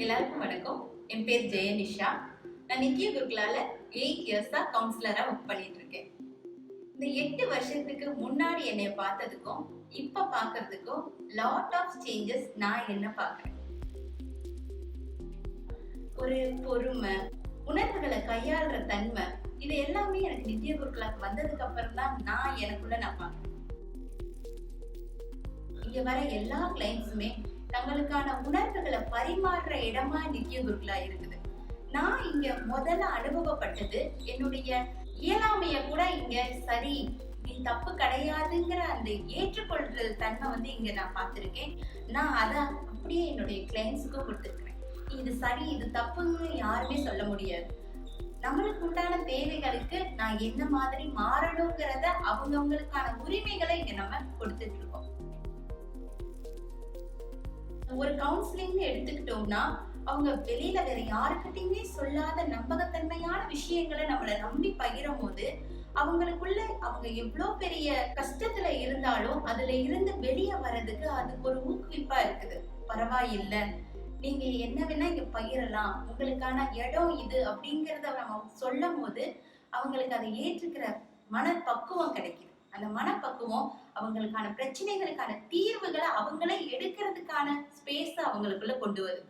எல்லாருக்கும் வணக்கம். என் பேர் ஜெயனிஷா. நான் நித்ய குருகுலால 8 இயர்ஸா கவுன்சிலரா ஒர்க் பண்ணிட்டு இருக்கேன். இந்த 8 வருஷத்துக்கு முன்னாடி என்னை பார்த்ததுக்கும் இப்ப பாக்குறதுக்கும் லாட் ஆஃப் சேஞ்சஸ் நான் என்ன பாக்குறேன். ஒரு பொறுமை, உணர்வுகளை கையாளுற தன்மை, இது எல்லாமே எனக்கு நித்ய குருகுலாக்கு வந்ததுக்கு அப்புறம் தான் நான் எனக்குள்ள பாக்குறேன். இங்க வர எல்லா கிளைண்ட்ஸுமே தங்களுக்கான உணர்வுகளை பரிமாறுற இடமா நித்ய குருகுலா இருக்குது. நான் இங்க முதல்ல அனுபவப்பட்டது என்னுடைய இயலாமைய கூட இங்க சரி நீ தப்பு கிடையாதுங்கிற அந்த ஏற்றுக்கொள்றது தன்மை இங்க நான் பார்த்திருக்கேன். நான் அதை அப்படியே என்னுடைய கிளைண்ட்ஸுக்கும் கொடுத்துருக்கிறேன். இது சரி இது தப்புன்னு யாருமே சொல்ல முடியாது. நம்மளுக்கு உண்டான தேவைகளுக்கு நான் என்ன மாதிரி மாறணுங்கிறத அவங்கவுங்களுக்கான உரிமைகளை இங்க நம்ம கொடுத்துட்டு இருக்கோம். ஒரு கவுன்சிலிங்னு எடுத்துக்கிட்டோம்னா அவங்க வெளியில வேற யாருக்கிட்டையுமே சொல்லாத நம்பகத்தன்மையான விஷயங்களை நம்மளை நம்பி பகிரும் போது அவங்களுக்குள்ள அவங்க எவ்வளவு பெரிய கஷ்டத்துல இருந்தாலும் அதுல இருந்து வெளியே வர்றதுக்கு அதுக்கு ஒரு ஊக்குவிப்பா இருக்குது. பரவாயில்ல, நீங்க என்ன வேணா இங்க பகிரலாம், உங்களுக்கான இடம் இது அப்படிங்கறத நம்ம சொல்லும் போது அவங்களுக்கு அதை ஏற்றுக்கிற மனப்பக்குவம் கிடைக்குது. அந்த மனப்பக்குவம் அவங்களுக்கான பிரச்சனைகளுக்கான தீர்வுகளை அவங்களே எடுக்கிறதுக்கான ஸ்பேஸ் அவங்களுக்குள்ள கொண்டு வருது.